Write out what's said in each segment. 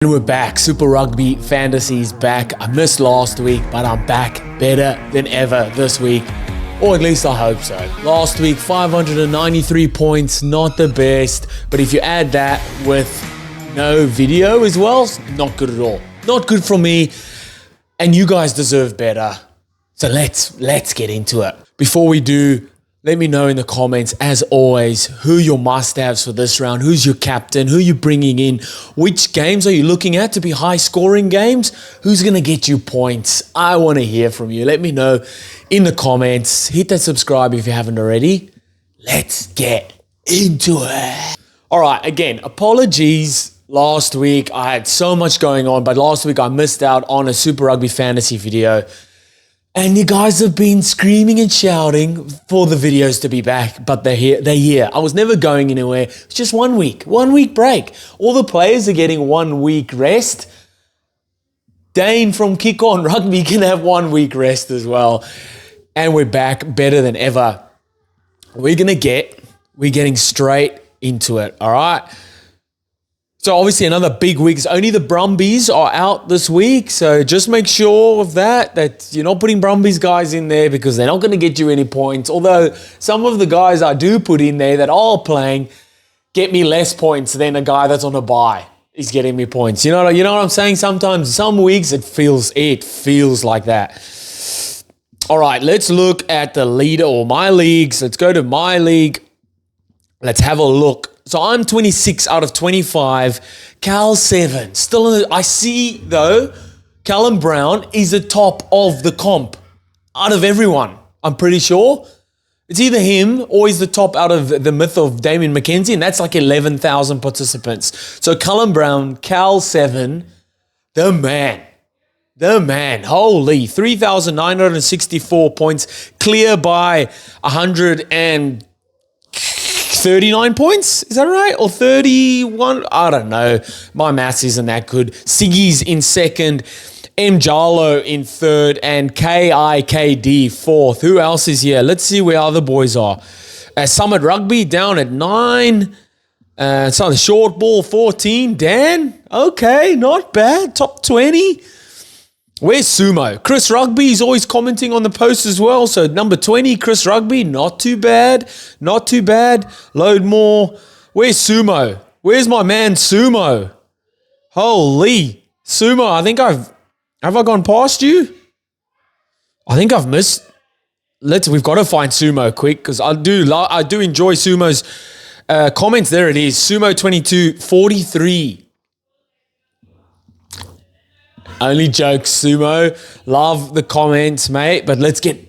And we're back. Super Rugby Fantasy's back. I missed last week, but I'm back better than ever this week. Or at least I hope so. Last week, 593 points, not the best. But if you add that with no video as well, not good at all. Not good for me. And you guys deserve better. So let's get into it. Before we do, let me know in the comments, as always, who your must-haves for this round, who's your captain, who you're bringing in, which games are you looking at to be high-scoring games, who's going to get you points. I want to hear from you. Let me know in the comments. Hit that subscribe if you haven't already. Let's get into it. All right, again, apologies. Last week, I had so much going on, but last week I missed out on a Super Rugby Fantasy video. And you guys have been screaming and shouting for the videos to be back, but they're here. I was never going anywhere. It's just 1 week break. All the players are getting 1 week rest. Dane from Kick On Rugby can have 1 week rest as well. And we're back better than ever. We're getting straight into it, all right? So obviously another big week. Only the Brumbies are out this week. So just make sure of that you're not putting Brumbies guys in there because they're not going to get you any points. Although some of the guys I do put in there that are playing get me less points than a guy that's on a bye is getting me points. You know what I'm saying? Sometimes, some weeks it feels like that. All right, let's look at the leader or my leagues. Let's go to my league. Let's have a look. So I'm 26 out of 25. Cal 7. I see, though, Callum Brown is the top of the comp out of everyone, I'm pretty sure. It's either him or he's the top out of the myth of Damien McKenzie, and that's like 11,000 participants. So Callum Brown, Cal 7, the man. Holy, 3,964 points, clear by 139 points, is that right? Or 31? I don't know. My maths isn't that good. Siggy's in second, M. Jalo in third, and KIKD fourth. Who else is here? Let's see where other boys are. Summit Rugby down at 9. So the short ball 14. Dan, okay, not bad. Top 20. Where's Sumo? Chris Rugby is always commenting on the post as well. So number 20, Chris Rugby, not too bad. Load more. Where's Sumo? Where's my man Sumo? Holy. Sumo, have I gone past you? I think I've missed. We've got to find Sumo quick because I do enjoy Sumo's comments. There it is. Sumo 22, 43. Only jokes, Sumo. Love the comments, mate. But let's get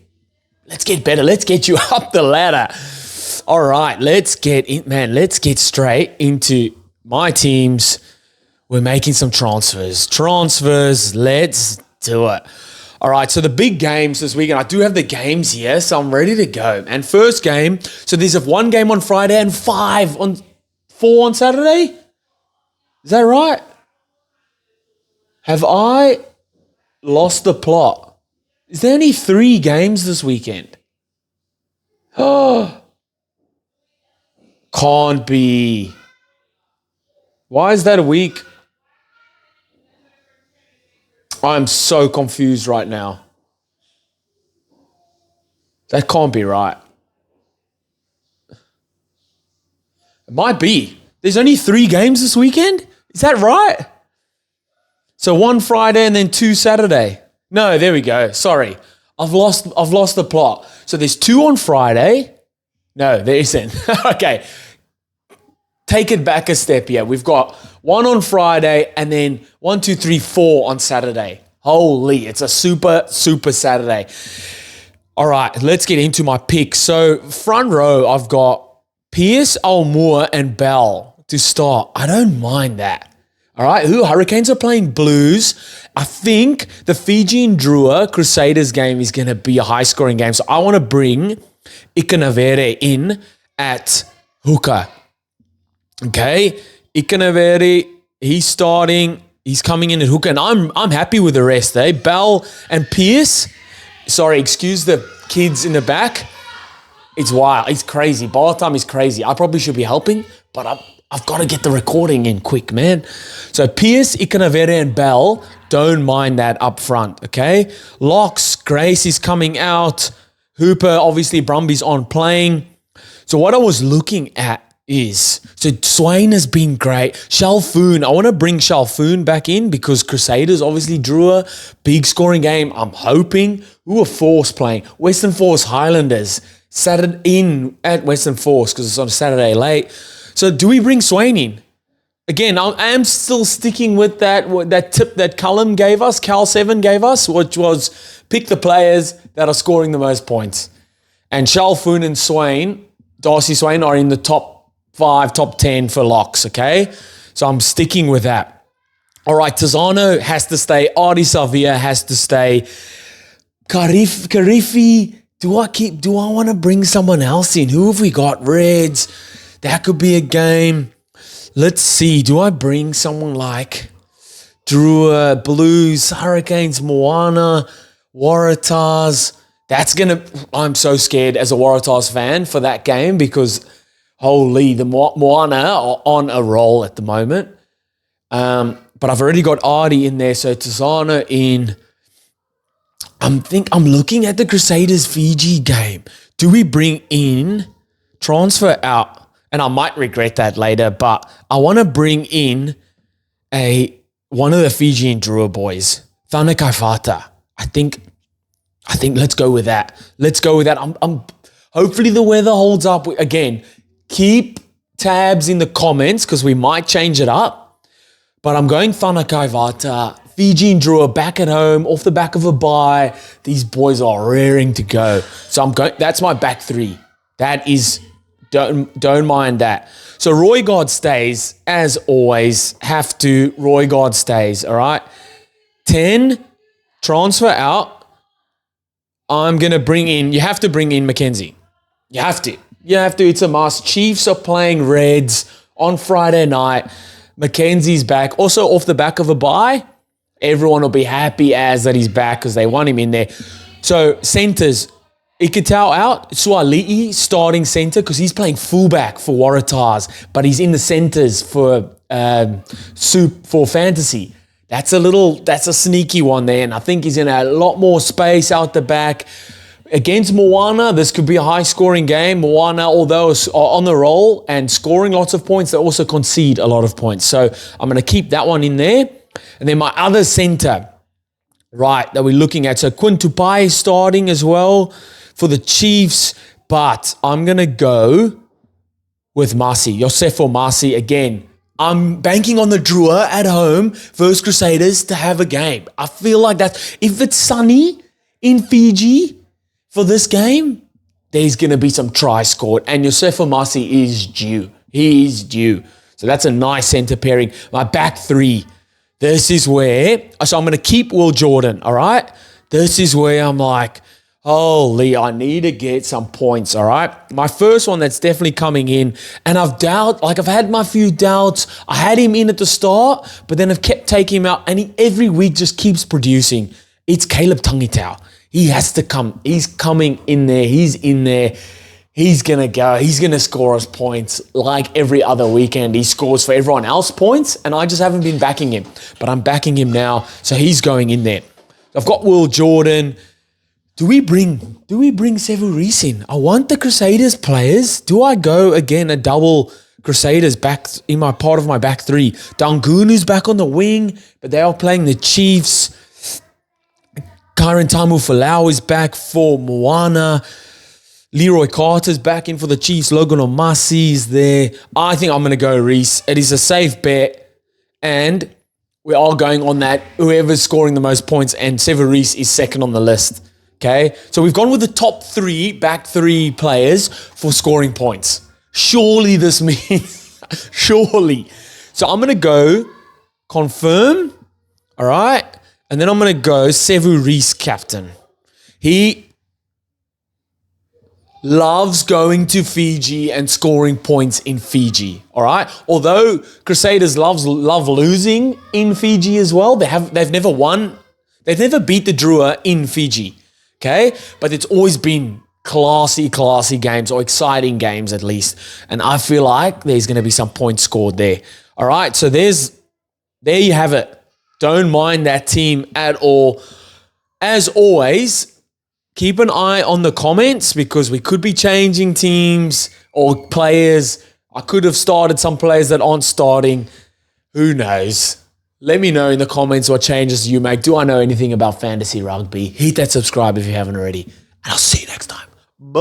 better. Let's get you up the ladder. All right, let's get straight into my teams. We're making some transfers. Let's do it. All right, so the big games this weekend. I do have the games here, so I'm ready to go. And first game, so there's one game on Friday and 4 on Saturday. Is that right? Have I lost the plot? Is there only 3 games this weekend? Oh, can't be. Why is that a week? I'm so confused right now. That can't be right. It might be. There's only 3 games this weekend? Is that right? So 1 Friday and then 2 Saturday. No, there we go. Sorry. I've lost the plot. So there's 2 on Friday. No, there isn't. Okay. Take it back a step here. We've got 1 on Friday and then 1, 2, 3, 4 on Saturday. Holy, it's a super Saturday. All right, let's get into my picks. So front row, I've got Pierce, Almoor, and Bell to start. I don't mind that. All right, Hurricanes are playing Blues. I think the Fijian Drua Crusaders game is going to be a high-scoring game. So I want to bring Ikanavere in at hooker. Okay, Ikanavere, he's starting. He's coming in at hooker, and I'm happy with the rest. Bell and Pierce. Sorry, excuse the kids in the back. It's wild. It's crazy. Ball time is crazy. I probably should be helping, but I've got to get the recording in quick, man. So Pierce, Ikanavere, and Bell, don't mind that up front, okay? Locks, Grace is coming out. Hooper, obviously Brumby's on playing. So what I was looking at is, so Swain has been great. Shalfoon, I want to bring Shalfoon back in because Crusaders obviously drew a big scoring game. I'm hoping. Who are Force playing? Western Force Highlanders. Saturday in at Western Force because it's on a Saturday late. So do we bring Swain in? Again, I am still sticking with that tip that Callum gave us, Cal7 gave us, which was pick the players that are scoring the most points. And Shalfoon and Swain, Darcy Swain, are in the top 5, top 10 for locks, okay? So I'm sticking with that. All right, Tizano has to stay. Ardi Savia has to stay. Karifi, do I want to bring someone else in? Who have we got? Reds. That could be a game. Let's see. Do I bring someone like Drua, Blues, Hurricanes, Moana, Waratahs? I'm so scared as a Waratahs fan for that game because holy, the Moana are on a roll at the moment. But I've already got Ardi in there, so Tizano in. I'm looking at the Crusaders Fiji game. Do we bring in, transfer out? And I might regret that later, but I want to bring in one of the Fijian Drua boys, Thana Kaifata. I think let's go with that. I'm hopefully the weather holds up. Again, keep tabs in the comments because we might change it up. But I'm going Thana Kaifata, Fijian Drua back at home, off the back of a bye. These boys are raring to go. So I'm going. That's my back three. That is. Don't mind that. So Roy God stays, as always. Roy God stays, all right? 10, transfer out. I'm going to bring in, you have to bring in Mackenzie. You have to. It's a must. Chiefs are playing Reds on Friday night. Mackenzie's back. Also off the back of a bye. Everyone will be happy as that he's back because they want him in there. So centers, Ikitau out, Suali'i starting centre because he's playing fullback for Waratahs, but he's in the centres for fantasy. That's a sneaky one there, and I think he's in a lot more space out the back. Against Moana, this could be a high-scoring game. Moana, although are on the roll and scoring lots of points, they also concede a lot of points. So I'm going to keep that one in there. And then my other centre, right, that we're looking at. So Quinn Tupai is starting as well for the Chiefs, but I'm going to go with Marcy, Yosefo Marcy again. I'm banking on the Drua at home versus Crusaders to have a game. I feel like that if it's sunny in Fiji for this game, there's going to be some tries scored, and Yosefo Marcy is due. He is due. So that's a nice centre pairing. My back three, this is where, so I'm going to keep Will Jordan, all right? This is where I'm like, holy, I need to get some points, all right? My first one that's definitely coming in, and I've had my few doubts. I had him in at the start, but then I've kept taking him out, and he every week just keeps producing. It's Caleb Tangitau. He has to come. He's coming in there. He's in there. He's going to go. He's going to score us points like every other weekend. He scores for everyone else points, and I just haven't been backing him. But I'm backing him now, so he's going in there. I've got Will Jordan. Do we bring Sevu Reece in? I want the Crusaders players. Do I go again a double Crusaders back in my part of my back three? Dangunu's back on the wing, but they are playing the Chiefs. Kyron Tamu Falau is back for Moana. Leroy Carter's back in for the Chiefs. Logan Omasi is there. I think I'm going to go Reece. It is a safe bet, and we are going on that. Whoever's scoring the most points, and Sevu Reece is second on the list. Okay, so we've gone with the top three, back three players for scoring points. Surely this means, surely. So I'm going to go confirm, all right? And then I'm going to go Sevu Reece captain. He loves going to Fiji and scoring points in Fiji, all right? Although Crusaders love losing in Fiji as well. They've never won. They've never beat the Drua in Fiji. Okay, but it's always been classy games, or exciting games at least. And I feel like there's going to be some points scored there. All right, so there you have it. Don't mind that team at all. As always, keep an eye on the comments because we could be changing teams or players. I could have started some players that aren't starting. Who knows? Let me know in the comments what changes you make. Do I know anything about fantasy rugby? Hit that subscribe if you haven't already. And I'll see you next time. Bye.